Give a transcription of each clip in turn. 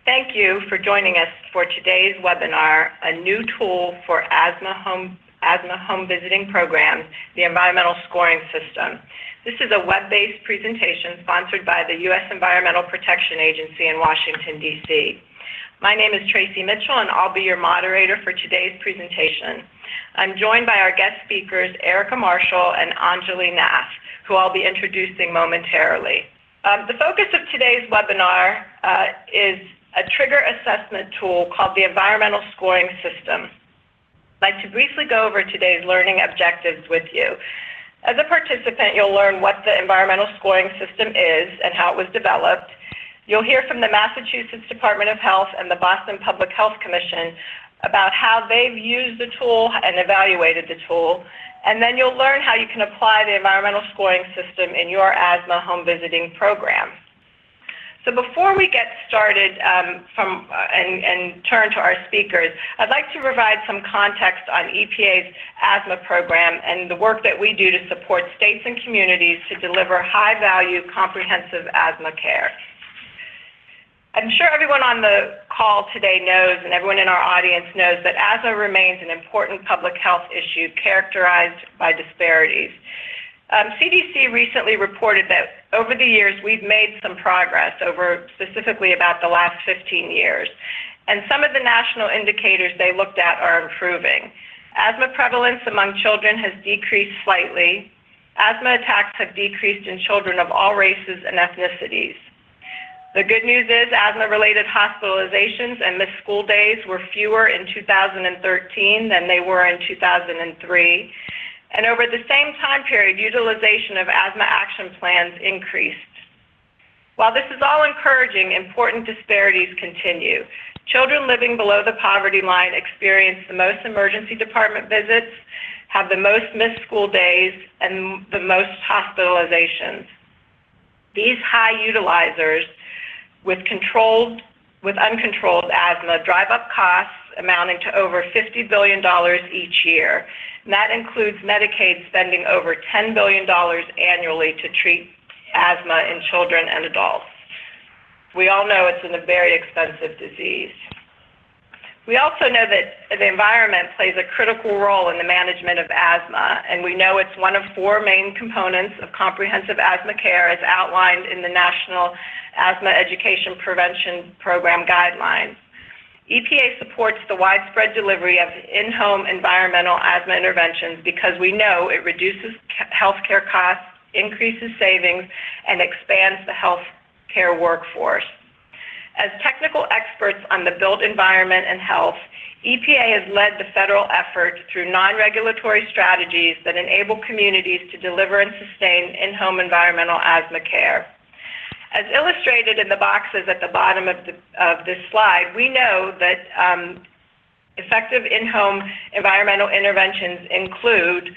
Thank you for joining us for today's webinar, A New Tool for Asthma Home Visiting Programs, the Environmental Scoring System. This is a web-based presentation sponsored by the U.S. Environmental Protection Agency in Washington, D.C. My name is Tracy Mitchell, and I'll be your moderator for today's presentation. I'm joined by our guest speakers, Erica Marshall and Anjali Nath, who I'll be introducing momentarily. The focus of today's webinar is a trigger assessment tool called the Environmental Scoring System. I'd like to briefly go over today's learning objectives with you. As a participant, you'll learn what the Environmental Scoring System is and how it was developed. You'll hear from the Massachusetts Department of Health and the Boston Public Health Commission about how they've used the tool and evaluated the tool. And then you'll learn how you can apply the Environmental Scoring System in your asthma home visiting program. So before we get started and turn to our speakers, I'd like to provide some context on EPA's asthma program and the work that we do to support states and communities to deliver high-value, comprehensive asthma care. I'm sure everyone on the call today knows, and everyone in our audience knows, that asthma remains an important public health issue characterized by disparities. CDC recently reported that over the years we've made some progress specifically about the last 15 years. And some of the national indicators they looked at are improving. Asthma prevalence among children has decreased slightly. Asthma attacks have decreased in children of all races and ethnicities. The good news is asthma-related hospitalizations and missed school days were fewer in 2013 than they were in 2003. And over the same time period, utilization of asthma action plans increased. While this is all encouraging, important disparities continue. Children living below the poverty line experience the most emergency department visits, have the most missed school days, and the most hospitalizations. These high utilizers with uncontrolled asthma drive up costs amounting to over $50 billion each year. And that includes Medicaid spending over $10 billion annually to treat asthma in children and adults. We all know it's a very expensive disease. We also know that the environment plays a critical role in the management of asthma, and we know it's one of four main components of comprehensive asthma care as outlined in the National Asthma Education Prevention Program guidelines. EPA supports the widespread delivery of in-home environmental asthma interventions because we know it reduces healthcare costs, increases savings, and expands the healthcare workforce. As technical experts on the built environment and health, EPA has led the federal effort through non-regulatory strategies that enable communities to deliver and sustain in-home environmental asthma care. As illustrated in the boxes at the bottom of this slide, we know that effective in-home environmental interventions include: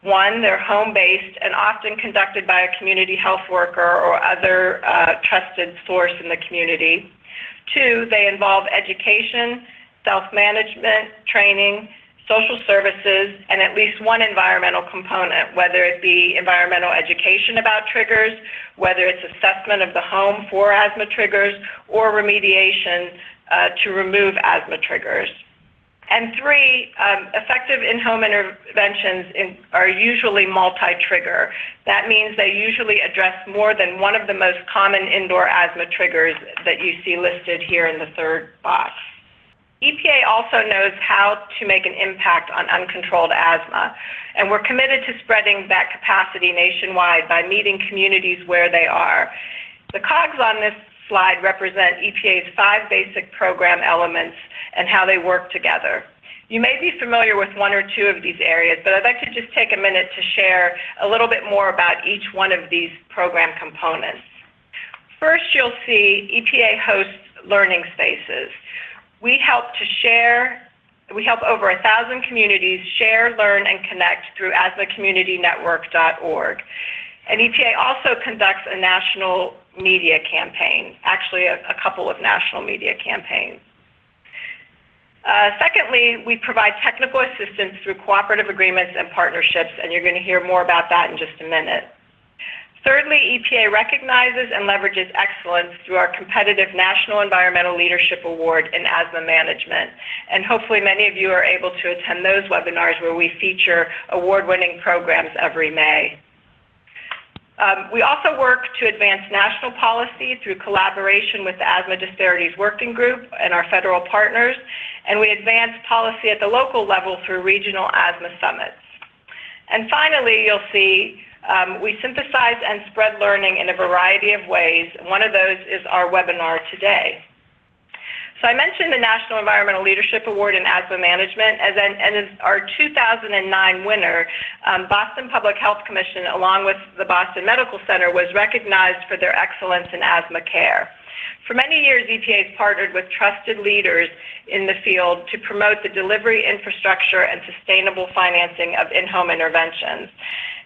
one, they're home-based and often conducted by a community health worker or other trusted source in the community. Two, they involve education, self-management, training, social services, and at least one environmental component, whether it be environmental education about triggers, whether it's assessment of the home for asthma triggers, or remediation to remove asthma triggers. And three, effective in-home interventions are usually multi-trigger. That means they usually address more than one of the most common indoor asthma triggers that you see listed here in the third box. EPA also knows how to make an impact on uncontrolled asthma, and we're committed to spreading that capacity nationwide by meeting communities where they are. The cogs on this slide represent EPA's 5 basic program elements and how they work together. You may be familiar with one or two of these areas, but I'd like to just take a minute to share a little bit more about each one of these program components. First, you'll see EPA hosts learning spaces. We help over 1,000 communities share, learn, and connect through asthmacommunitynetwork.org. And EPA also conducts a national media campaign, actually a couple of national media campaigns. Secondly, we provide technical assistance through cooperative agreements and partnerships, and you're going to hear more about that in just a minute. Thirdly, EPA recognizes and leverages excellence through our competitive National Environmental Leadership Award in Asthma Management. And hopefully many of you are able to attend those webinars where we feature award-winning programs every May. We also work to advance national policy through collaboration with the Asthma Disparities Working Group and our federal partners, and we advance policy at the local level through regional asthma summits. And finally, you'll see we synthesize and spread learning in a variety of ways. One of those is our webinar today. So I mentioned the National Environmental Leadership Award in Asthma Management, and as our 2009 winner, Boston Public Health Commission, along with the Boston Medical Center, was recognized for their excellence in asthma care. For many years, EPA has partnered with trusted leaders in the field to promote the delivery infrastructure and sustainable financing of in-home interventions.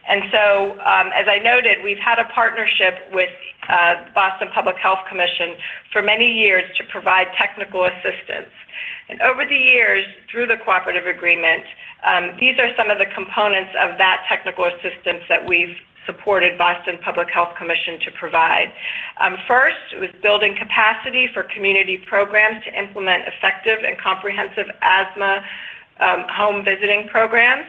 And so, as I noted, we've had a partnership with Boston Public Health Commission for many years to provide technical assistance. And over the years, through the cooperative agreement, these are some of the components of that technical assistance that we've supported Boston Public Health Commission to provide. First, it was building capacity for community programs to implement effective and comprehensive asthma home visiting programs.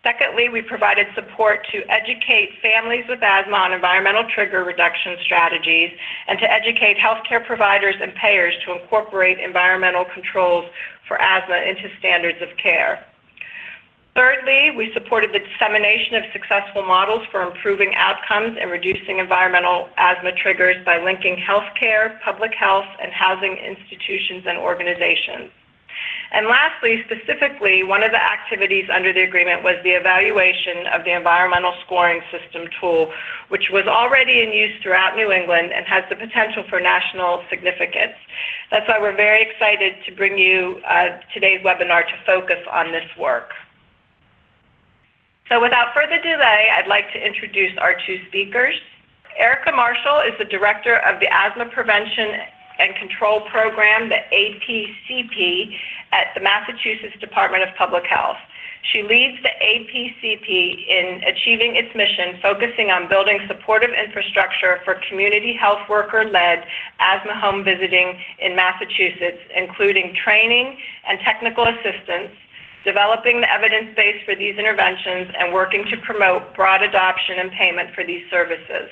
Secondly, we provided support to educate families with asthma on environmental trigger reduction strategies and to educate healthcare providers and payers to incorporate environmental controls for asthma into standards of care. Thirdly, we supported the dissemination of successful models for improving outcomes and reducing environmental asthma triggers by linking healthcare, public health, and housing institutions and organizations. And lastly, specifically, one of the activities under the agreement was the evaluation of the environmental scoring system tool, which was already in use throughout New England and has the potential for national significance. That's why we're very excited to bring you today's webinar to focus on this work. So without further delay, I'd like to introduce our two speakers. Erica Marshall is the Director of the Asthma Prevention and Control Program, the APCP, at the Massachusetts Department of Public Health. She leads the APCP in achieving its mission, focusing on building supportive infrastructure for community health worker-led asthma home visiting in Massachusetts, including training and technical assistance, developing the evidence base for these interventions, and working to promote broad adoption and payment for these services.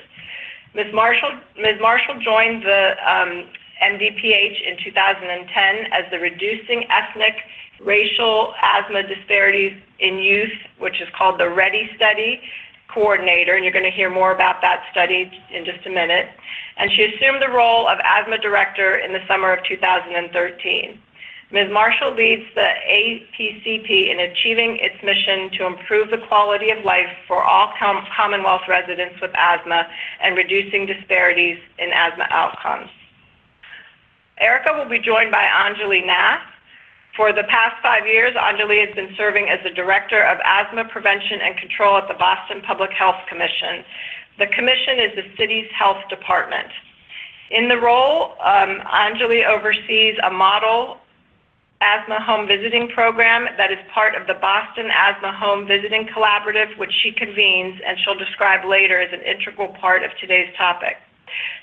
Ms. Marshall joined the MDPH in 2010 as the Reducing Ethnic Racial Asthma Disparities in Youth, which is called the READY study, coordinator, and you're going to hear more about that study in just a minute. And she assumed the role of asthma director in the summer of 2013. Ms. Marshall leads the APCP in achieving its mission to improve the quality of life for all Commonwealth residents with asthma and reducing disparities in asthma outcomes. Erica will be joined by Anjali Nath. For the past 5 years, Anjali has been serving as the Director of Asthma Prevention and Control at the Boston Public Health Commission. The commission is the city's health department. In the role, Anjali oversees a model asthma home visiting program that is part of the Boston Asthma Home Visiting Collaborative, which she convenes and she'll describe later as an integral part of today's topic.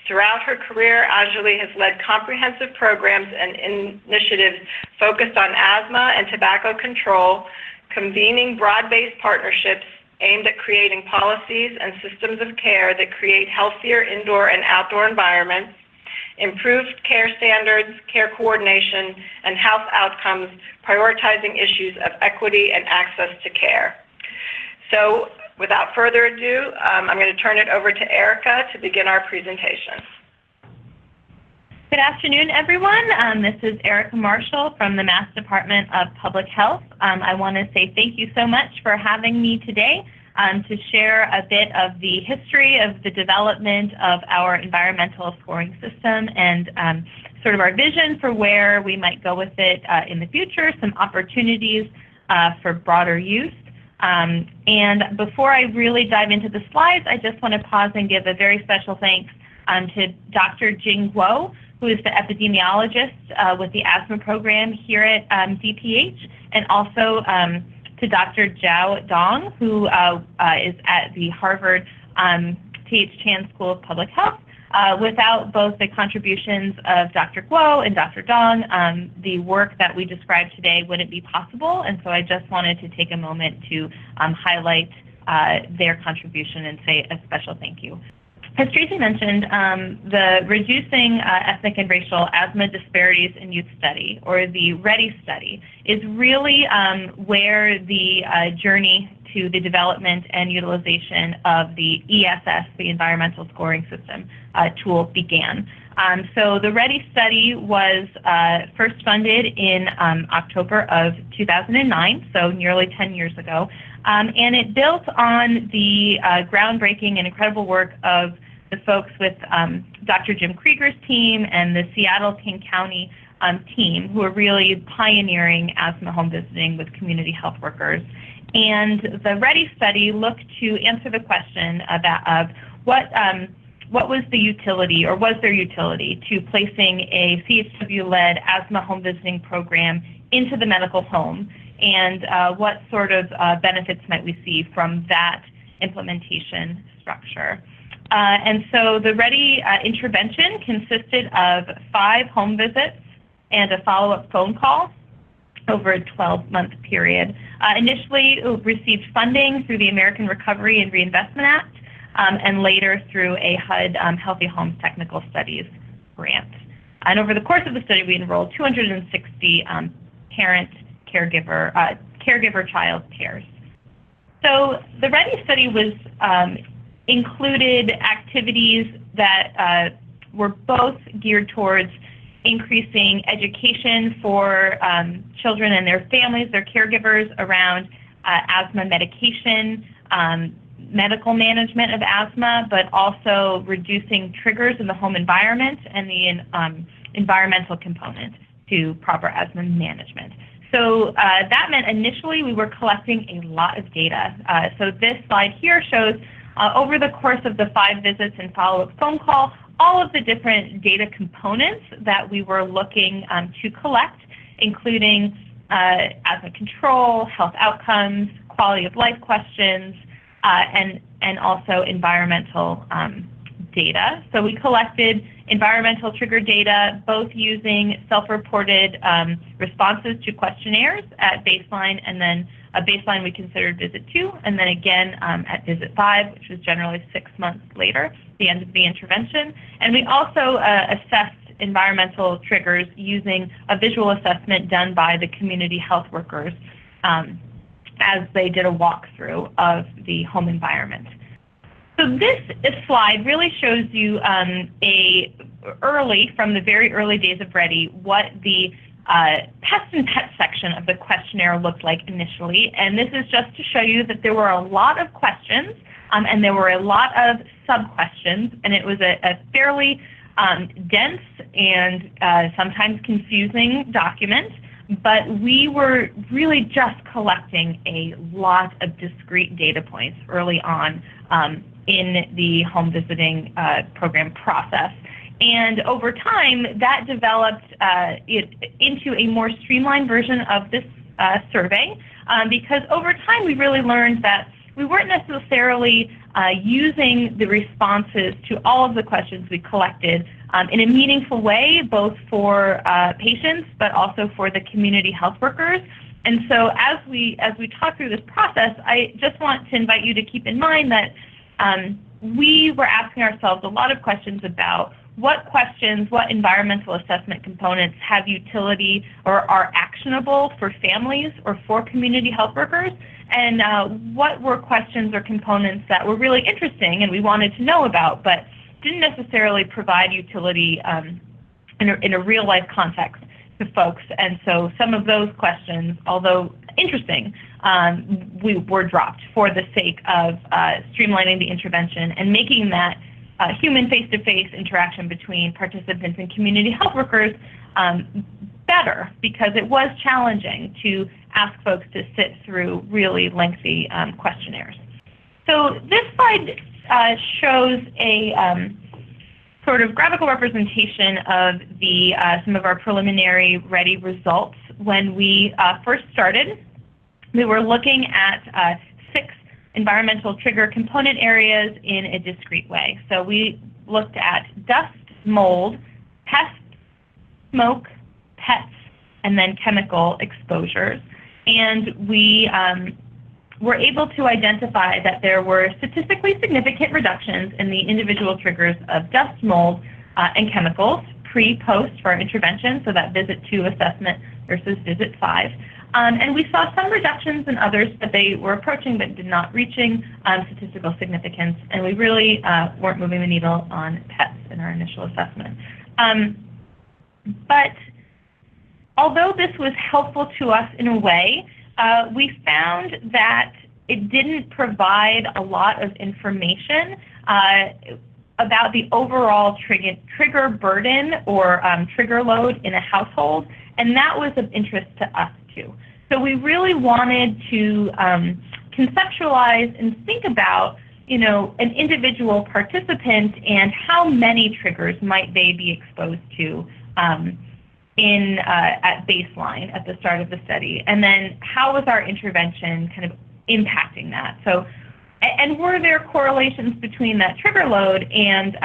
Throughout her career, Anjali has led comprehensive programs and initiatives focused on asthma and tobacco control, convening broad-based partnerships aimed at creating policies and systems of care that create healthier indoor and outdoor environments, improved care standards, care coordination, and health outcomes, prioritizing issues of equity and access to care. So, without further ado, I'm going to turn it over to Erica to begin our presentation. Good afternoon, everyone. This is Erica Marshall from the Mass Department of Public Health. I want to say thank you so much for having me today to share a bit of the history of the development of our environmental scoring system and sort of our vision for where we might go with it in the future, some opportunities for broader use. And before I really dive into the slides, I just want to pause and give a very special thanks to Dr. Jing Guo, who is the epidemiologist with the asthma program here at DPH, and also to Dr. Zhao Dong, who is at the Harvard T.H. Chan School of Public Health. Without both the contributions of Dr. Guo and Dr. Dong, the work that we described today wouldn't be possible, and so I just wanted to take a moment to highlight their contribution and say a special thank you. As Tracy mentioned, the Reducing Ethnic and Racial Asthma Disparities in Youth Study, or the READY study, is really where the journey to the development and utilization of the ESS, the Environmental Scoring System tool, began. So the READY study was first funded in October of 2009, so nearly 10 years ago, and it built on the groundbreaking and incredible work of the folks with Dr. Jim Krieger's team and the Seattle-King County team, who are really pioneering asthma home visiting with community health workers. And the READY study looked to answer the question of what was the utility, or was there utility, to placing a CHW-led asthma home visiting program into the medical home, and what sort of benefits might we see from that implementation structure. And so the READY intervention consisted of 5 home visits and a follow-up phone call over a 12-month period. Initially, it received funding through the American Recovery and Reinvestment Act, and later through a HUD Healthy Homes Technical Studies grant. And over the course of the study, we enrolled 260 caregiver-child pairs. So the READY study was included activities that were both geared towards increasing education for children and their families, their caregivers, around asthma medication, medical management of asthma, but also reducing triggers in the home environment and the environmental component to proper asthma management. So that meant initially we were collecting a lot of data. So this slide here shows over the course of the 5 visits and follow-up phone call, all of the different data components that we were looking to collect, including asthma control, health outcomes, quality of life questions, and also environmental data. So we collected environmental trigger data, both using self-reported responses to questionnaires at baseline, and then a baseline we considered visit 2, and then again at visit 5, which was generally 6 months later, the end of the intervention. And we also assessed environmental triggers using a visual assessment done by the community health workers as they did a walkthrough of the home environment. So this slide really shows you from the very early days of READY, what the pest and pet section of the questionnaire looked like initially. And this is just to show you that there were a lot of questions, and there were a lot of sub-questions, and it was a fairly dense and sometimes confusing document. But we were really just collecting a lot of discrete data points early on in the home visiting program process. And over time, that developed into a more streamlined version of this survey, because over time we really learned that we weren't necessarily using the responses to all of the questions we collected in a meaningful way, both for patients but also for the community health workers. And so as we talk through this process, I just want to invite you to keep in mind that we were asking ourselves a lot of questions about what questions, what environmental assessment components have utility or are actionable for families or for community health workers, and what were questions or components that were really interesting and we wanted to know about, but didn't necessarily provide utility in a real-life context to folks. And so some of those questions, although interesting, we were dropped for the sake of streamlining the intervention and making that human face-to-face interaction between participants and community health workers better, because it was challenging to ask folks to sit through really lengthy questionnaires. So this slide shows a sort of graphical representation of the some of our preliminary READY results. When we first started, we were looking at 6 environmental trigger component areas in a discrete way. So we looked at dust, mold, pests, smoke, pets, and then chemical exposures. And we were able to identify that there were statistically significant reductions in the individual triggers of dust, mold, and chemicals pre-post for our intervention, so that visit 2 assessment versus visit 5. And we saw some reductions in others, but they were approaching but did not reaching statistical significance, and we really weren't moving the needle on pets in our initial assessment. But although this was helpful to us in a way, we found that it didn't provide a lot of information about the overall trigger burden or trigger load in a household, and that was of interest to us too. So we really wanted to conceptualize and think about, an individual participant and how many triggers might they be exposed to at baseline at the start of the study, and then how was our intervention kind of impacting that? So, and were there correlations between that trigger load and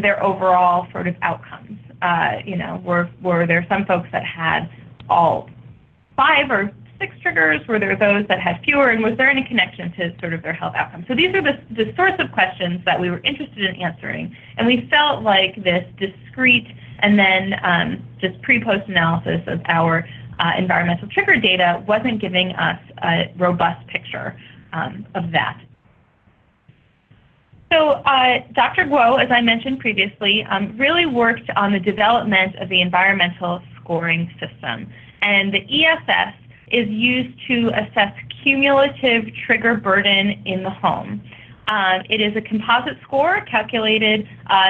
their overall sort of outcomes? Were there some folks that had all 5 or 6 triggers? Were there those that had fewer? And was there any connection to sort of their health outcomes? So these are the sorts of questions that we were interested in answering. And we felt like this discrete and then just pre-post analysis of our environmental trigger data wasn't giving us a robust picture of that. So Dr. Guo, as I mentioned previously, really worked on the development of the environmental scoring system. And the ESS is used to assess cumulative trigger burden in the home. It is a composite score calculated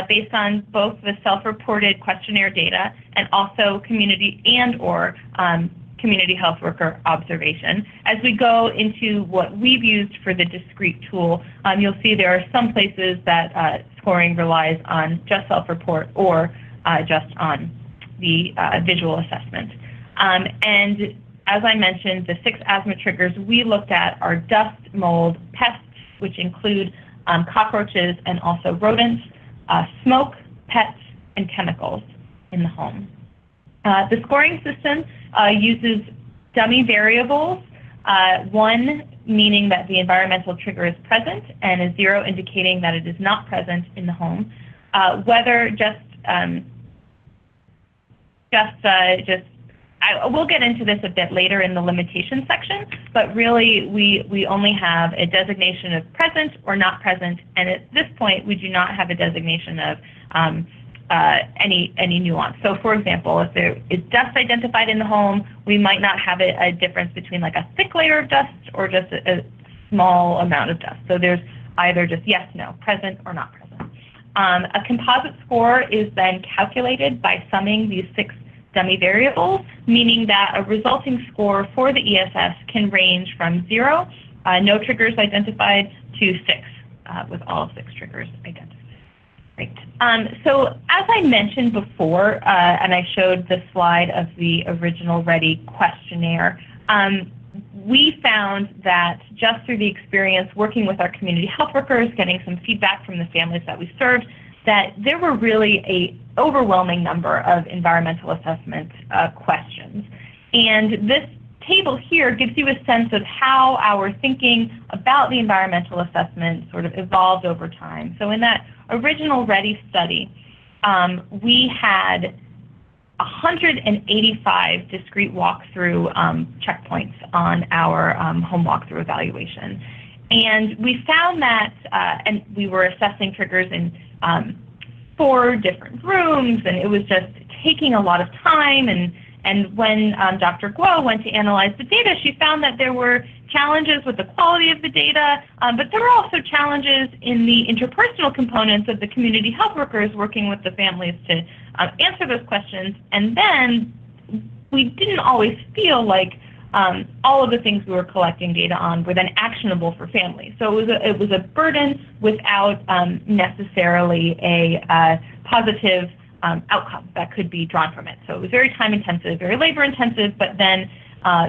based on both the self-reported questionnaire data and also community and/or community health worker observation. As we go into what we've used for the discrete tool, you'll see there are some places that scoring relies on just self-report or just on the visual assessment. And as I mentioned, the 6 asthma triggers we looked at are dust, mold, pests, which include cockroaches and also rodents, smoke, pets, and chemicals in the home. The scoring system uses dummy variables, 1 meaning that the environmental trigger is present and a 0 indicating that it is not present in the home. We'll get into this a bit later in the limitation section, but really we only have a designation of present or not present, and at this point we do not have a designation of any nuance. So for example, if there is dust identified in the home, we might not have a difference between like a thick layer of dust or just a small amount of dust. So there's either just yes, no, present or not present. A composite score is then calculated by summing these 6 dummy variables, meaning that a resulting score for the ESS can range from 0, no triggers identified, to 6, with all 6 triggers identified. Great. So as I mentioned before, and I showed the slide of the original READY questionnaire, we found that just through the experience working with our community health workers, getting some feedback from the families that we served, that there were really an overwhelming number of environmental assessment questions. And this table here gives you a sense of how our thinking about the environmental assessment sort of evolved over time. So in that original READY study, we had 185 discrete walkthrough checkpoints on our home walkthrough evaluation. And we found that, and we were assessing triggers in 4 different rooms, and it was just taking a lot of time. And when Dr. Guo went to analyze the data, she found that there were challenges with the quality of the data, but there were also challenges in the interpersonal components of the community health workers working with the families to answer those questions. And then we didn't always feel like all of the things we were collecting data on were then actionable for families. So it was a burden without necessarily a positive outcome that could be drawn from it. So it was very time intensive, very labor intensive, but then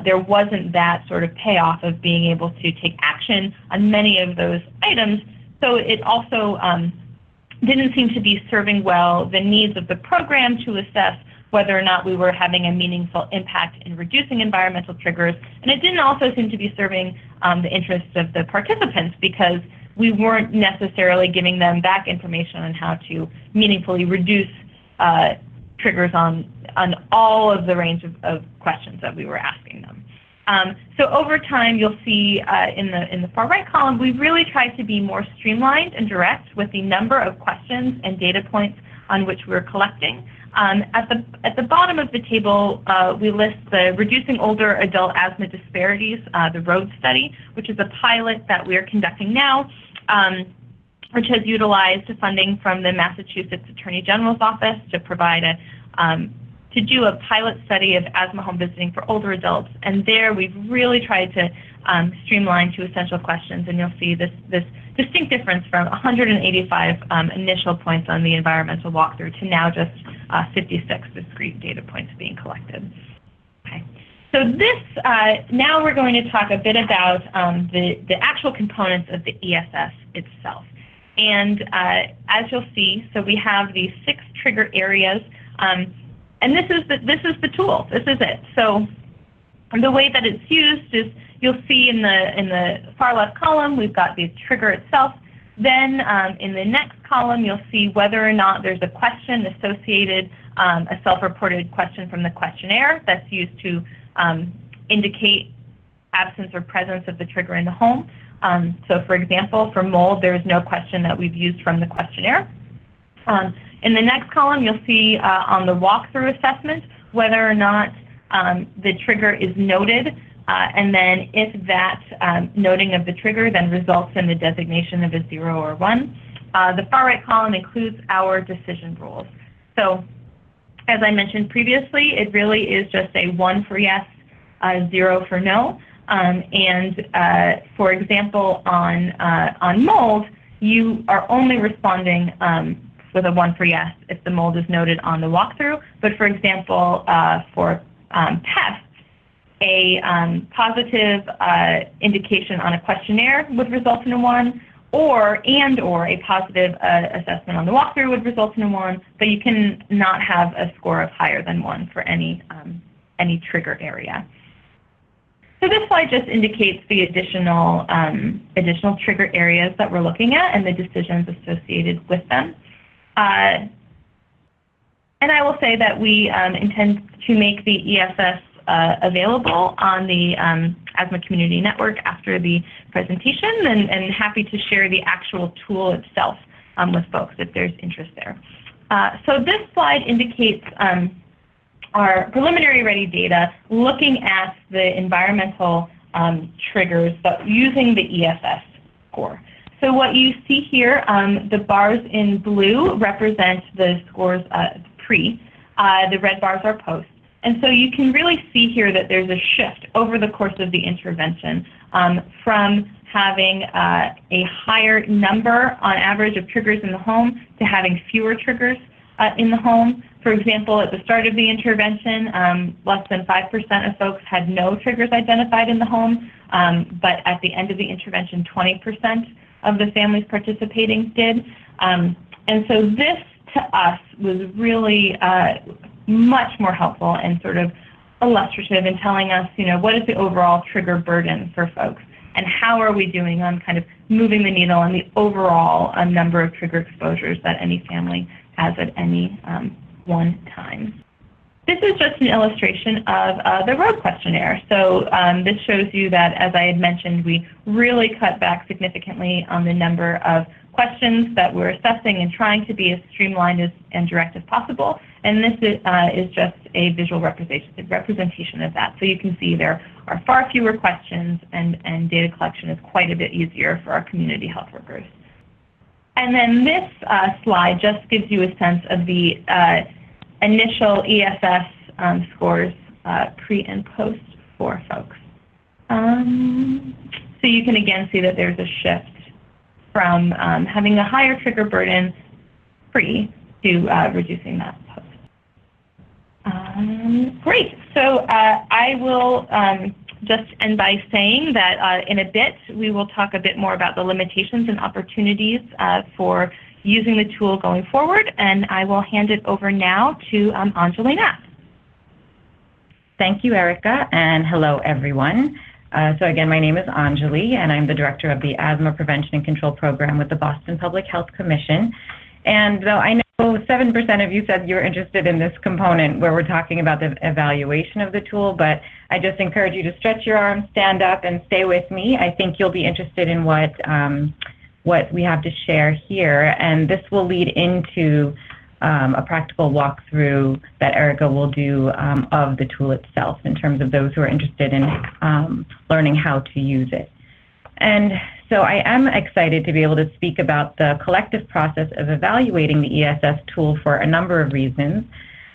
there wasn't that sort of payoff of being able to take action on many of those items. So it also didn't seem to be serving well the needs of the program to assess whether or not we were having a meaningful impact in reducing environmental triggers. And it didn't also seem to be serving the interests of the participants, because we weren't necessarily giving them back information on how to meaningfully reduce triggers on all of the range of questions that we were asking them. So over time, you'll see in the far right column, we've really tried to be more streamlined and direct with the number of questions and data points on which we're collecting. At the bottom of the table, we list the Reducing Older Adult Asthma Disparities, the ROAD study, which is a pilot that we are conducting now, which has utilized funding from the Massachusetts Attorney General's office to provide to do a pilot study of asthma home visiting for older adults. And there we've really tried to streamline to essential questions, and you'll see this distinct difference from 185 initial points on the environmental walkthrough to now just 56 discrete data points being collected. Okay. So this, now we're going to talk a bit about the actual components of the ESS itself. And as you'll see, so we have these 6 trigger areas, and this is the tool. This is it. So the way that it's used is, you'll see in the far left column, we've got the trigger itself. Then in the next column, you'll see whether or not there's a question associated, a self-reported question from the questionnaire that's used to indicate absence or presence of the trigger in the home. So for example, for mold, there is no question that we've used from the questionnaire. In the next column, you'll see on the walkthrough assessment whether or not the trigger is noted, and then if that noting of the trigger then results in the designation of a 0 or 1. The far right column includes our decision rules. So as I mentioned previously, it really is just a 1 for yes, 0 for no. For example, on mold, you are only responding with a 1 for yes if the mold is noted on the walkthrough. But for example, for pests, a positive indication on a questionnaire would result in a 1, or a positive assessment on the walkthrough would result in a 1, but you can not have a score of higher than 1 for any trigger area. So this slide just indicates the additional trigger areas that we're looking at and the decisions associated with them. And I will say that we intend to make the ESS available on the Asthma Community Network after the presentation, and happy to share the actual tool itself with folks if there's interest there. So this slide indicates our preliminary ready data looking at the environmental triggers, but using the ESS score. So what you see here, the bars in blue represent the scores pre, the red bars are post. And so you can really see here that there's a shift over the course of the intervention from having a higher number on average of triggers in the home to having fewer triggers in the home. For example, at the start of the intervention, less than 5% of folks had no triggers identified in the home, but at the end of the intervention, 20% of the families participating did. And so this, to us, was really much more helpful and sort of illustrative in telling us, what is the overall trigger burden for folks, and how are we doing on kind of moving the needle on the overall number of trigger exposures that any family has at any one time. This is just an illustration of the ROAD questionnaire. So this shows you that, as I had mentioned, we really cut back significantly on the number of questions that we're assessing and trying to be as streamlined and direct as possible. And this is just a visual representation of that. So you can see there are far fewer questions, and data collection is quite a bit easier for our community health workers. And then this slide just gives you a sense of the initial ESS scores pre and post for folks. So you can again see that there's a shift from having a higher trigger burden pre to reducing that post. Great. So I will just end by saying that in a bit, we will talk a bit more about the limitations and opportunities for using the tool going forward, and I will hand it over now to Anjali Nath. Thank you, Erica, and hello, everyone. So again, my name is Anjali, and I'm the director of the Asthma Prevention and Control Program with the Boston Public Health Commission. And though I know 7% of you said you were interested in this component where we're talking about the evaluation of the tool, but I just encourage you to stretch your arms, stand up, and stay with me. I think you'll be interested in what we have to share here, and this will lead into a practical walkthrough that Erica will do of the tool itself in terms of those who are interested in learning how to use it. And so I am excited to be able to speak about the collective process of evaluating the ESS tool for a number of reasons.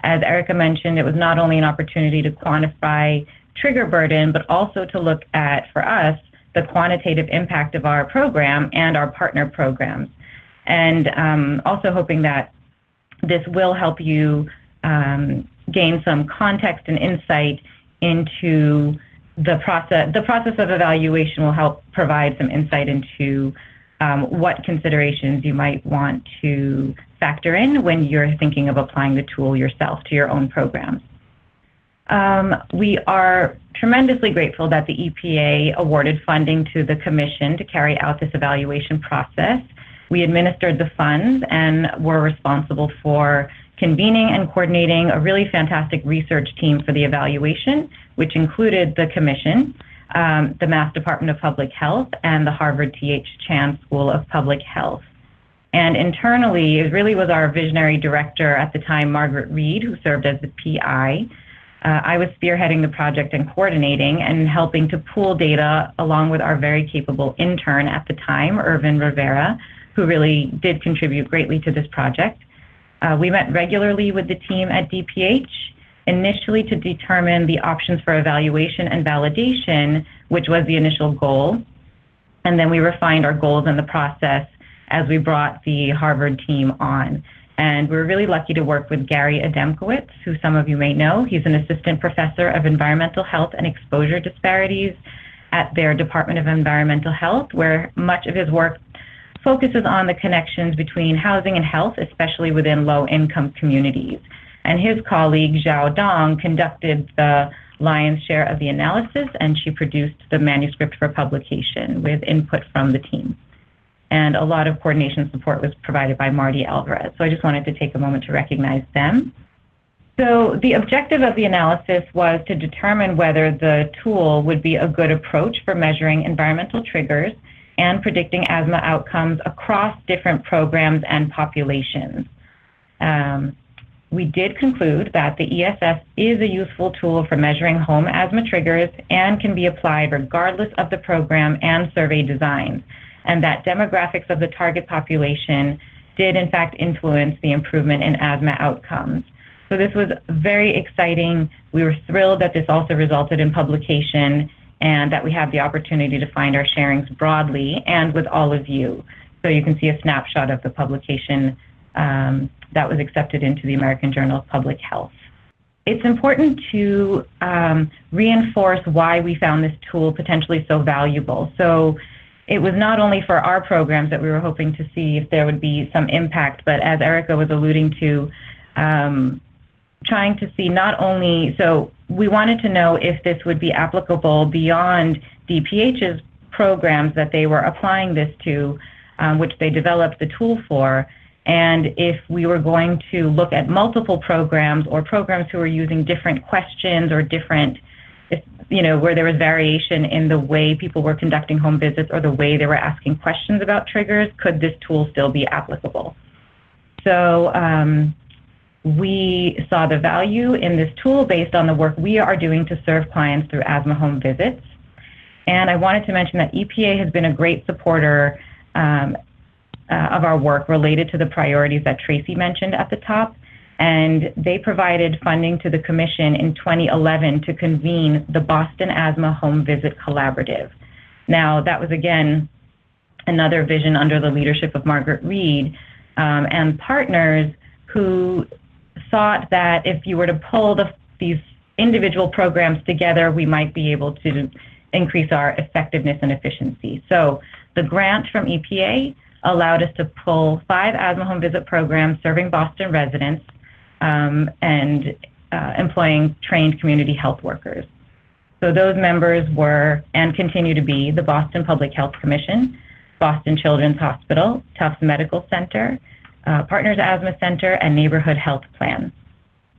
As Erica mentioned, it was not only an opportunity to quantify trigger burden, but also to look at, for us, the quantitative impact of our program and our partner programs. And also hoping that this will help you gain some context and insight into the process. The process of evaluation will help provide some insight into what considerations you might want to factor in when you're thinking of applying the tool yourself to your own programs. We are tremendously grateful that the EPA awarded funding to the Commission to carry out this evaluation process. We administered the funds and were responsible for convening and coordinating a really fantastic research team for the evaluation, which included the Commission, the Mass Department of Public Health, and the Harvard T.H. Chan School of Public Health. And internally, it really was our visionary director at the time, Margaret Reed, who served as the PI. I was spearheading the project and coordinating and helping to pool data along with our very capable intern at the time, Irvin Rivera, who really did contribute greatly to this project. We met regularly with the team at DPH, initially to determine the options for evaluation and validation, which was the initial goal. And then we refined our goals in the process as we brought the Harvard team on. And we're really lucky to work with Gary Adamkowitz, who some of you may know. He's an assistant professor of environmental health and exposure disparities at their Department of Environmental Health, where much of his work focuses on the connections between housing and health, especially within low-income communities. And his colleague, Zhao Dong, conducted the lion's share of the analysis, and she produced the manuscript for publication with input from the team. And a lot of coordination support was provided by Marty Alvarez. So I just wanted to take a moment to recognize them. So the objective of the analysis was to determine whether the tool would be a good approach for measuring environmental triggers and predicting asthma outcomes across different programs and populations. We did conclude that the ESS is a useful tool for measuring home asthma triggers and can be applied regardless of the program and survey designs, and that demographics of the target population did in fact influence the improvement in asthma outcomes. So this was very exciting. We were thrilled that this also resulted in publication and that we have the opportunity to find our sharings broadly and with all of you. So you can see a snapshot of the publication that was accepted into the American Journal of Public Health. It's important to reinforce why we found this tool potentially so valuable. So it was not only for our programs that we were hoping to see if there would be some impact, but as Erica was alluding to, trying to see not only, so we wanted to know if this would be applicable beyond DPH's programs that they were applying this to, which they developed the tool for, and if we were going to look at multiple programs or programs who were using different questions or different, where there was variation in the way people were conducting home visits or the way they were asking questions about triggers, could this tool still be applicable? So we saw the value in this tool based on the work we are doing to serve clients through asthma home visits. And I wanted to mention that EPA has been a great supporter of our work related to the priorities that Tracy mentioned at the top. And they provided funding to the Commission in 2011 to convene the Boston Asthma Home Visit Collaborative. Now, that was, again, another vision under the leadership of Margaret Reed and partners who thought that if you were to pull the these individual programs together, we might be able to increase our effectiveness and efficiency. So the grant from EPA allowed us to pull 5 asthma home visit programs serving Boston residents and employing trained community health workers. So those members were, and continue to be, the Boston Public Health Commission, Boston Children's Hospital, Tufts Medical Center, Partners Asthma Center, and Neighborhood Health Plans.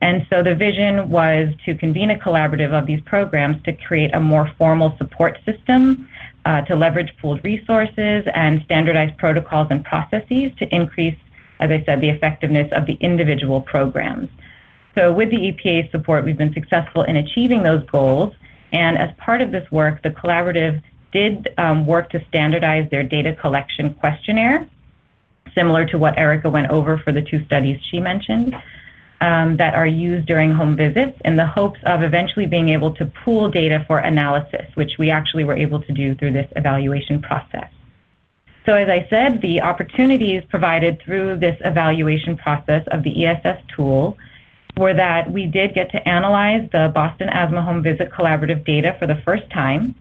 And so the vision was to convene a collaborative of these programs to create a more formal support system, to leverage pooled resources and standardized protocols and processes to increase, as I said, the effectiveness of the individual programs. So with the EPA's support, we've been successful in achieving those goals. And as part of this work, the collaborative did work to standardize their data collection questionnaire, similar to what Erica went over for the 2 studies she mentioned, that are used during home visits in the hopes of eventually being able to pool data for analysis, which we actually were able to do through this evaluation process. So as I said, the opportunities provided through this evaluation process of the ESS tool were that we did get to analyze the Boston Asthma Home Visit Collaborative data for the first time.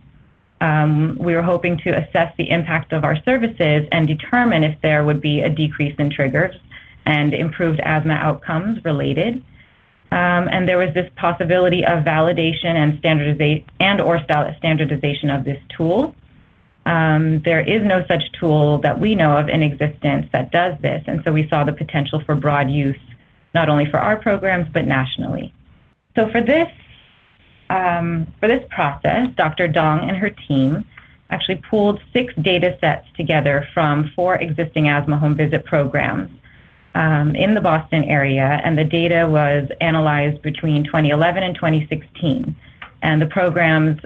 We were hoping to assess the impact of our services and determine if there would be a decrease in triggers and improved asthma outcomes related. And there was this possibility of validation and standardization of this tool. There is no such tool that we know of in existence that does this, and so we saw the potential for broad use, not only for our programs, but nationally. So for this process, Dr. Dong and her team actually pooled 6 data sets together from 4 existing asthma home visit programs in the Boston area, and the data was analyzed between 2011 and 2016. And the programs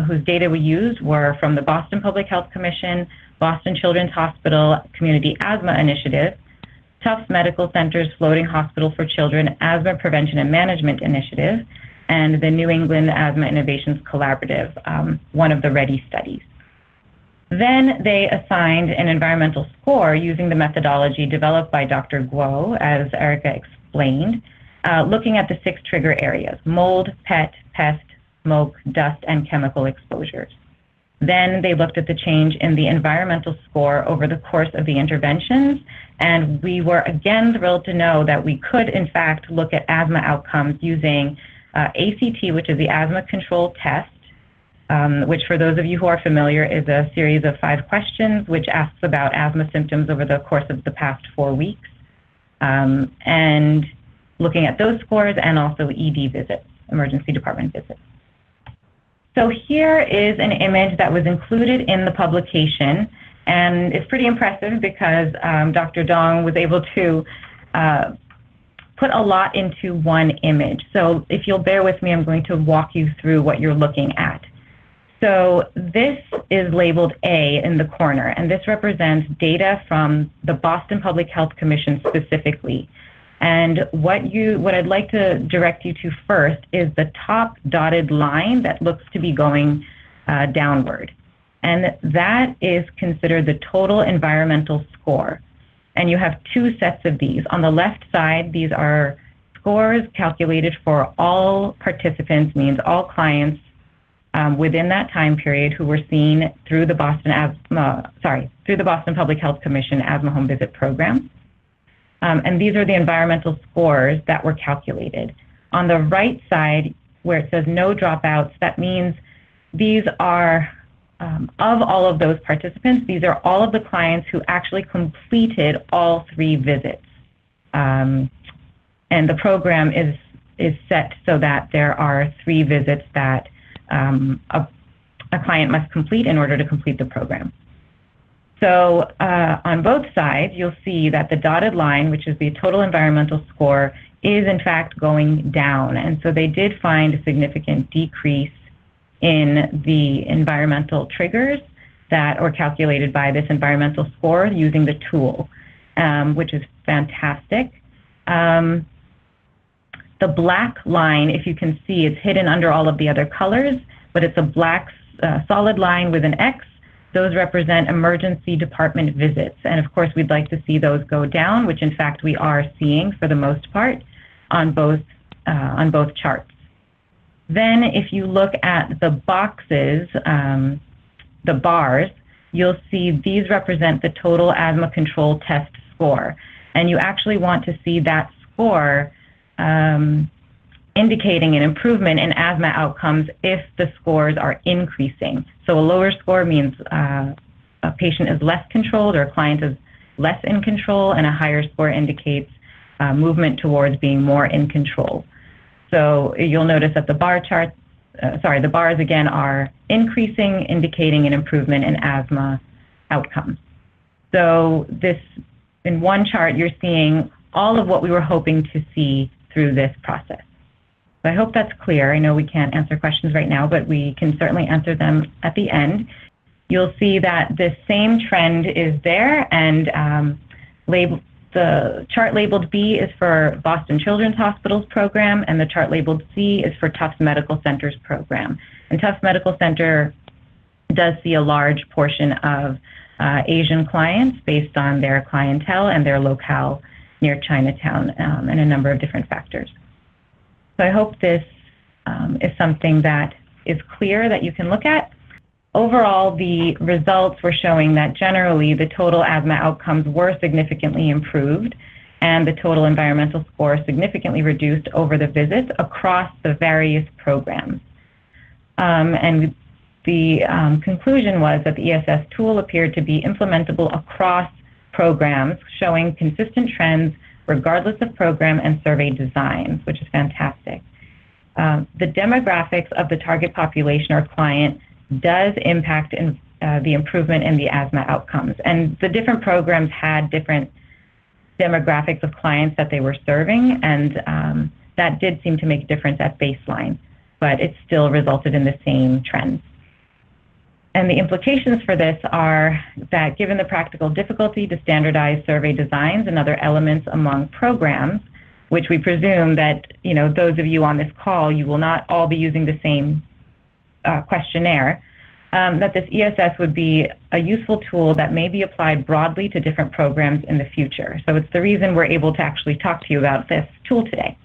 whose data we used were from the Boston Public Health Commission, Boston Children's Hospital Community Asthma Initiative, Tufts Medical Center's Floating Hospital for Children Asthma Prevention and Management Initiative, and the New England Asthma Innovations Collaborative, one of the READY studies. Then they assigned an environmental score using the methodology developed by Dr. Guo, as Erica explained, looking at the 6 trigger areas: mold, pet, pest, smoke, dust, and chemical exposures. Then they looked at the change in the environmental score over the course of the interventions, and we were again thrilled to know that we could, in fact, look at asthma outcomes using ACT, which is the Asthma Control Test, which for those of you who are familiar is a series of 5 questions which asks about asthma symptoms over the course of the past 4 weeks, and looking at those scores and also ED visits, emergency department visits. So here is an image that was included in the publication, and it's pretty impressive because Dr. Dong was able to put a lot into one image. So if you'll bear with me, I'm going to walk you through what you're looking at. So this is labeled A in the corner, and this represents data from the Boston Public Health Commission specifically. And what I'd like to direct you to first is the top dotted line that looks to be going downward. And that is considered the total environmental score. And you have 2 sets of these. On the left side, these are scores calculated for all participants, means all clients within that time period who were seen through the Boston Public Health Commission Asthma Home Visit Program. And these are the environmental scores that were calculated. On the right side, where it says no dropouts, that means these are, of all of those participants, these are all of the clients who actually completed all 3 visits. And the program is set so that there are 3 visits that a client must complete in order to complete the program. So on both sides, you'll see that the dotted line, which is the total environmental score, is in fact going down. And so they did find a significant decrease in the environmental triggers that were calculated by this environmental score using the tool, which is fantastic. The black line, if you can see, is hidden under all of the other colors, but it's a black solid line with an X. Those represent emergency department visits. And of course, we'd like to see those go down, which in fact we are seeing for the most part on both charts. Then if you look at the boxes, the bars, you'll see these represent the total asthma control test score. And you actually want to see that score indicating an improvement in asthma outcomes if the scores are increasing. So a lower score means a patient is less controlled or a client is less in control, and a higher score indicates movement towards being more in control. So you'll notice that the bar charts, the bars again are increasing, indicating an improvement in asthma outcomes. So this, in one chart, you're seeing all of what we were hoping to see through this process. So I hope that's clear. I know we can't answer questions right now, but we can certainly answer them at the end. You'll see that the same trend is there, and the chart labeled B is for Boston Children's Hospital's program, and the chart labeled C is for Tufts Medical Center's program. And Tufts Medical Center does see a large portion of Asian clients based on their clientele and their locale near Chinatown, and a number of different factors. So I hope this is something that is clear that you can look at. Overall, the results were showing that generally the total asthma outcomes were significantly improved, and the total environmental score significantly reduced over the visits across the various programs. And the conclusion was that the ESS tool appeared to be implementable across programs, showing consistent trends regardless of program and survey designs, which is fantastic. The demographics of the target population or client does impact the improvement in the asthma outcomes. And the different programs had different demographics of clients that they were serving, and that did seem to make a difference at baseline, but it still resulted in the same trends. And the implications for this are that given the practical difficulty to standardize survey designs and other elements among programs, which we presume that, those of you on this call, you will not all be using the same questionnaire, that this ESS would be a useful tool that may be applied broadly to different programs in the future. So it's the reason we're able to actually talk to you about this tool today.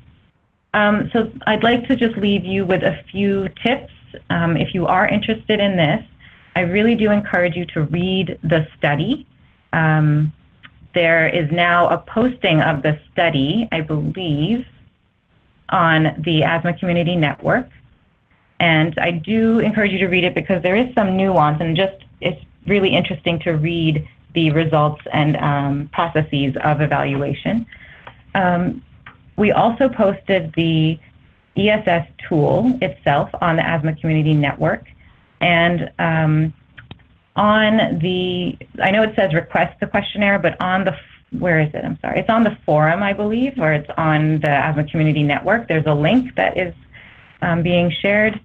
So I'd like to just leave you with a few tips. If you are interested in this, I really do encourage you to read the study. There is now a posting of the study, I believe, on the Asthma Community Network. And I do encourage you to read it because there is some nuance, and it's really interesting to read the results and processes of evaluation. We also posted the ESS tool itself on the Asthma Community Network. And on the, I know it says request the questionnaire, but on the, where is it? I'm sorry. It's on the forum, I believe, or it's on the Asthma Community Network. There's a link that is being shared.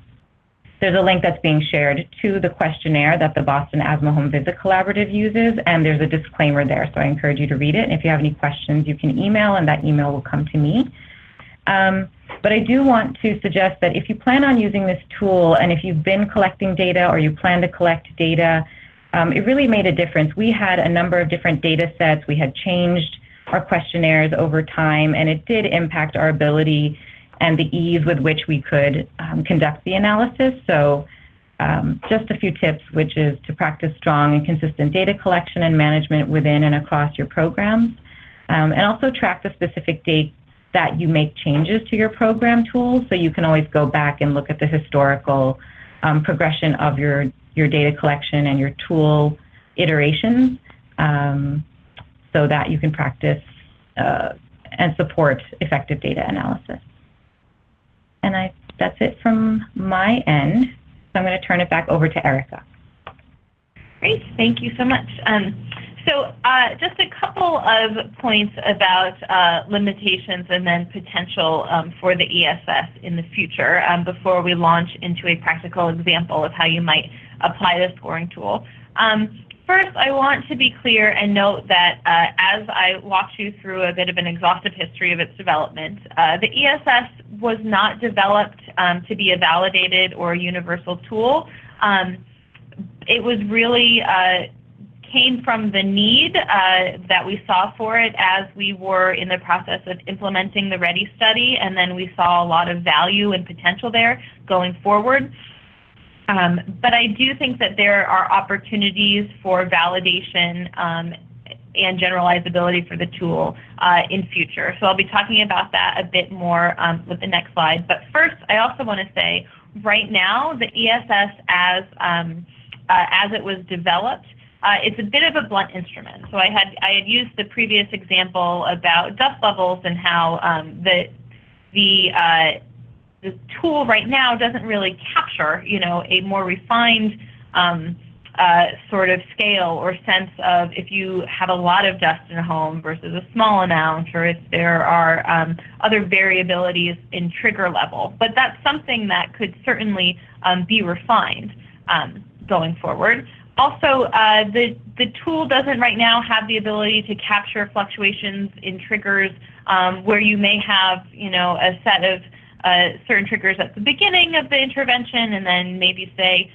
There's a link that's being shared to the questionnaire that the Boston Asthma Home Visit Collaborative uses, and there's a disclaimer there, so I encourage you to read it. And if you have any questions, you can email, and that email will come to me. But I do want to suggest that if you plan on using this tool, and if you've been collecting data or you plan to collect data, it really made a difference. We had a number of different data sets. We had changed our questionnaires over time, and it did impact our ability and the ease with which we could conduct the analysis. So just a few tips, which is to practice strong and consistent data collection and management within and across your programs, and also track the specific date that you make changes to your program tools, so you can always go back and look at the historical progression of your data collection and your tool iterations, so that you can practice and support effective data analysis. And that's it from my end. So I'm going to turn it back over to Erica. Great, thank you so much. So just a couple of points about limitations and then potential for the ESS in the future before we launch into a practical example of how you might apply the scoring tool. First, I want to be clear and note that as I walked you through a bit of an exhaustive history of its development, the ESS was not developed to be a validated or a universal tool. It was really came from the need that we saw for it as we were in the process of implementing the READY study, and then we saw a lot of value and potential there going forward. But I do think that there are opportunities for validation and generalizability for the tool in future. So I'll be talking about that a bit more with the next slide. But first, I also want to say, right now, the ESS as it was developed, it's a bit of a blunt instrument. So I had used the previous example about dust levels and how the tool right now doesn't really capture, a more refined sort of scale or sense of if you have a lot of dust in a home versus a small amount, or if there are other variabilities in trigger level. But that's something that could certainly be refined going forward. Also, the tool doesn't right now have the ability to capture fluctuations in triggers where you may have, a set of certain triggers at the beginning of the intervention, and then maybe say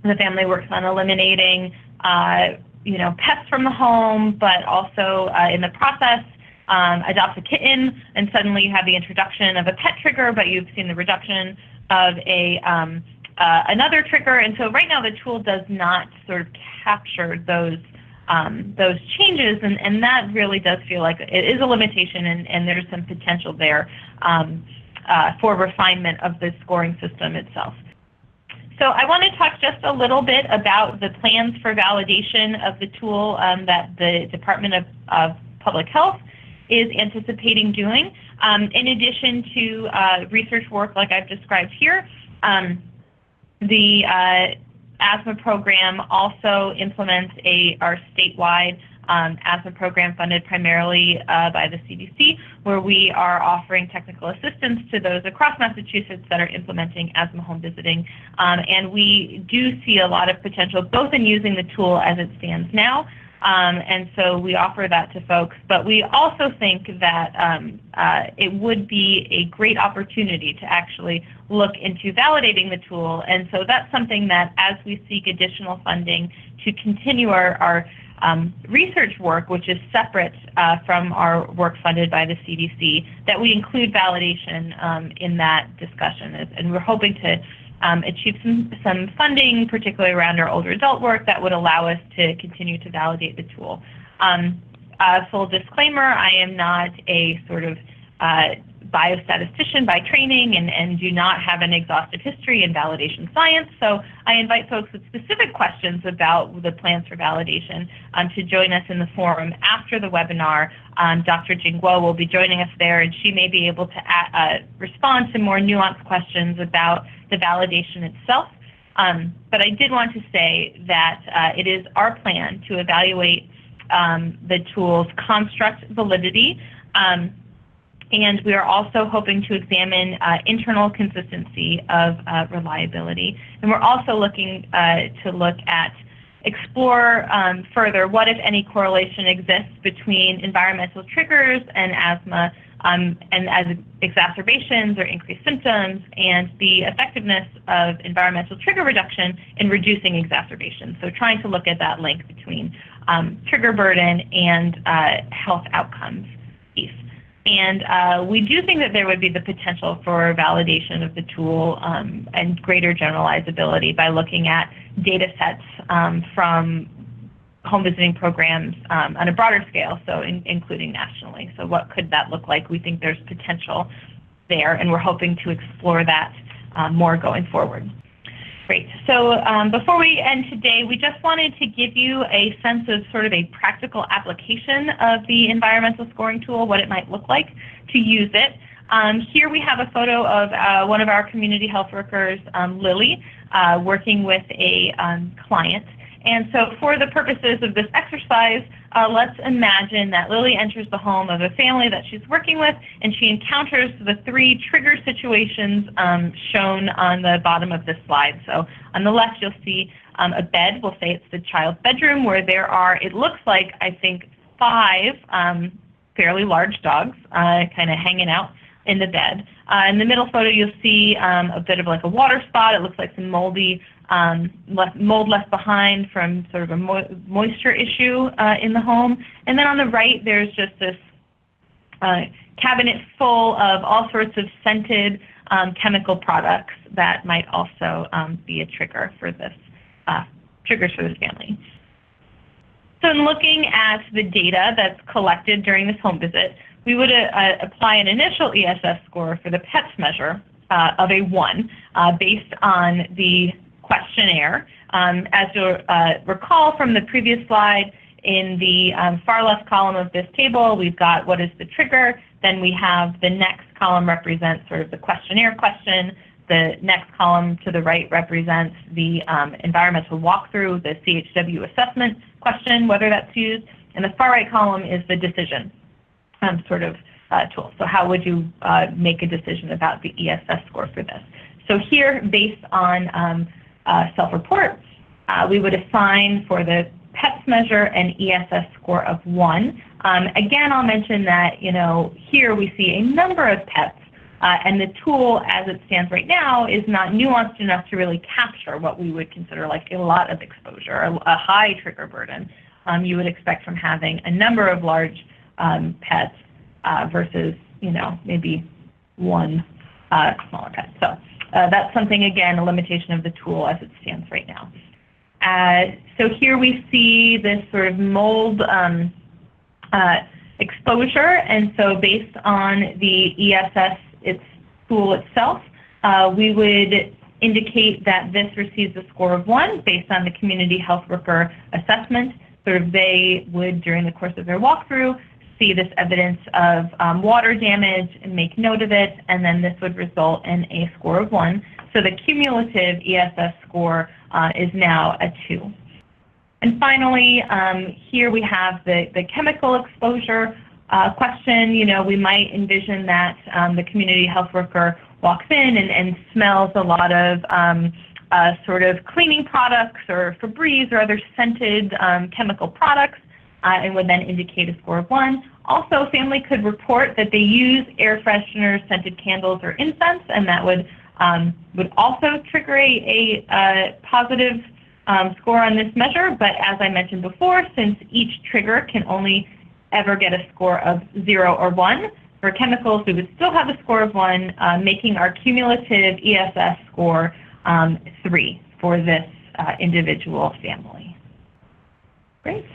the family works on eliminating, pests from the home, but also in the process adopts a kitten, and suddenly you have the introduction of a pet trigger, but you've seen the reduction of another trigger. And so right now the tool does not sort of capture those changes, and that really does feel like it is a limitation, and there's some potential there for refinement of the scoring system itself. So I want to talk just a little bit about the plans for validation of the tool that the Department of Public Health is anticipating doing. In addition to research work like I've described here, the asthma program also implements our statewide asthma program funded primarily by the CDC, where we are offering technical assistance to those across Massachusetts that are implementing asthma home visiting. And we do see a lot of potential both in using the tool as it stands now, and so we offer that to folks. But we also think that it would be a great opportunity to actually look into validating the tool. And so that's something that, as we seek additional funding to continue our research work, which is separate from our work funded by the CDC, that we include validation in that discussion. And we're hoping to achieve some funding, particularly around our older adult work, that would allow us to continue to validate the tool. Full disclaimer, I am not a sort of biostatistician by training and do not have an exhaustive history in validation science, so I invite folks with specific questions about the plans for validation to join us in the forum after the webinar. Dr. Jingguo will be joining us there, and she may be able to respond to more nuanced questions about the validation itself. But I did want to say that it is our plan to evaluate the tool's construct validity, and we are also hoping to examine internal consistency of reliability. And we're also looking to explore further what, if any, correlation exists between environmental triggers and asthma, and as exacerbations or increased symptoms, and the effectiveness of environmental trigger reduction in reducing exacerbations. So trying to look at that link between trigger burden and health outcomes piece. And we do think that there would be the potential for validation of the tool and greater generalizability by looking at data sets from home visiting programs on a broader scale, so including nationally. So what could that look like? We think there's potential there, and we're hoping to explore that more going forward. Great. So before we end today, we just wanted to give you a sense of sort of a practical application of the environmental scoring tool, what it might look like to use it. Here we have a photo of one of our community health workers, Lily, working with a client. And so for the purposes of this exercise, let's imagine that Lily enters the home of a family that she's working with, and she encounters the 3 trigger situations shown on the bottom of this slide. So on the left, you'll see a bed. We'll say it's the child's bedroom, where there are, it looks like, I think, 5 fairly large dogs kind of hanging out in the bed. In the middle photo, you'll see a bit of like a water spot. It looks like some moldy mold left behind from sort of a moisture issue in the home. And then on the right, there's just this cabinet full of all sorts of scented chemical products that might also be a trigger for this triggers for this family. So in looking at the data that's collected during this home visit, we would apply an initial ESS score for the PETS measure of a 1 based on the questionnaire. As you'll recall from the previous slide, in the far left column of this table, we've got what is the trigger. Then we have the next column represents sort of the questionnaire question. The next column to the right represents the environmental walkthrough, the CHW assessment question, whether that's used. And the far right column is the decision sort of tool. So how would you make a decision about the ESS score for this? So here, based on self-report, we would assign for the PETS measure an ESS score of 1. Again, I'll mention that, here we see a number of PETs, and the tool as it stands right now is not nuanced enough to really capture what we would consider like a lot of exposure, a high trigger burden you would expect from having a number of large PETs versus, maybe one smaller PET. So that's something, again, a limitation of the tool as it stands right now. So here we see this sort of mold exposure, and so based on the ESS tool itself, we would indicate that this receives a score of 1 based on the community health worker assessment. Sort of they would, during the course of their walkthrough, see this evidence of water damage and make note of it, and then this would result in a score of 1. So the cumulative ESS score is now a 2. And finally, here we have the chemical exposure question. We might envision that the community health worker walks in and smells a lot of sort of cleaning products or Febreze or other scented chemical products, and would then indicate a score of 1. Also, family could report that they use air fresheners, scented candles, or incense, and that would also trigger a positive score on this measure. But as I mentioned before, since each trigger can only ever get a score of 0 or 1, for chemicals we would still have a score of 1, making our cumulative ESS score 3 for this individual family. Great.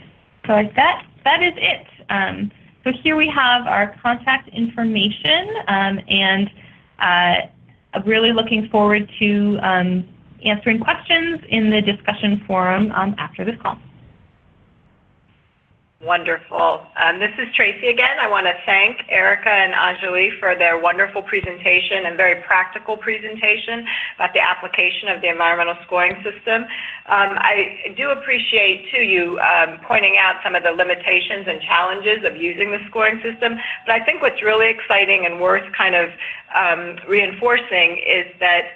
So that is it. So here we have our contact information, and I'm really looking forward to answering questions in the discussion forum after this call. Wonderful. This is Tracy again. I want to thank Erica and Anjali for their wonderful presentation and very practical presentation about the application of the environmental scoring system. I do appreciate, too, you pointing out some of the limitations and challenges of using the scoring system. But I think what's really exciting and worth kind of reinforcing is that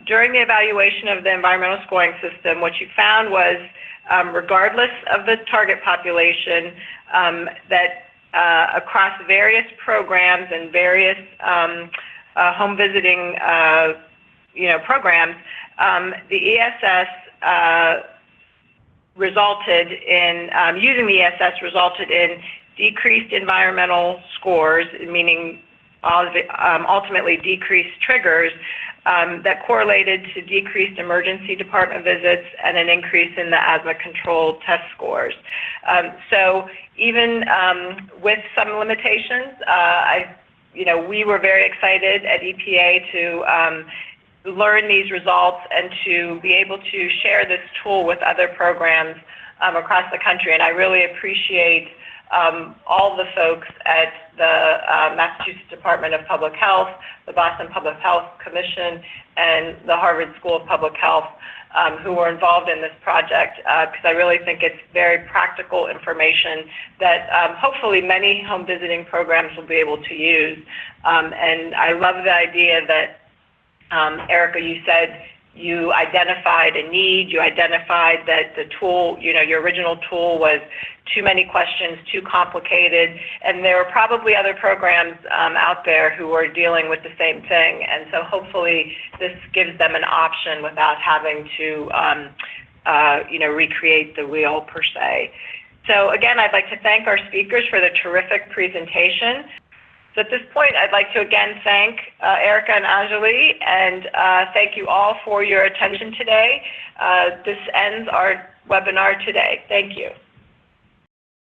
during the evaluation of the environmental scoring system, what you found was regardless of the target population, that across various programs and various home visiting programs, the ESS resulted in, using the ESS resulted in decreased environmental scores, meaning ultimately decreased triggers, that correlated to decreased emergency department visits and an increase in the asthma control test scores. So even with some limitations, we were very excited at EPA to learn these results and to be able to share this tool with other programs across the country. And I really appreciate all the folks at the Massachusetts Department of Public Health, the Boston Public Health Commission, and the Harvard School of Public Health who were involved in this project, because I really think it's very practical information that hopefully many home visiting programs will be able to use. And I love the idea that, Erica, you said, You identified a need, you identified that the tool, your original tool was too many questions, too complicated, and there are probably other programs out there who are dealing with the same thing. And so hopefully this gives them an option without having to, recreate the wheel per se. So again, I'd like to thank our speakers for the terrific presentation. So at this point, I'd like to again thank Erica and Anjali, and thank you all for your attention today. This ends our webinar today. Thank you.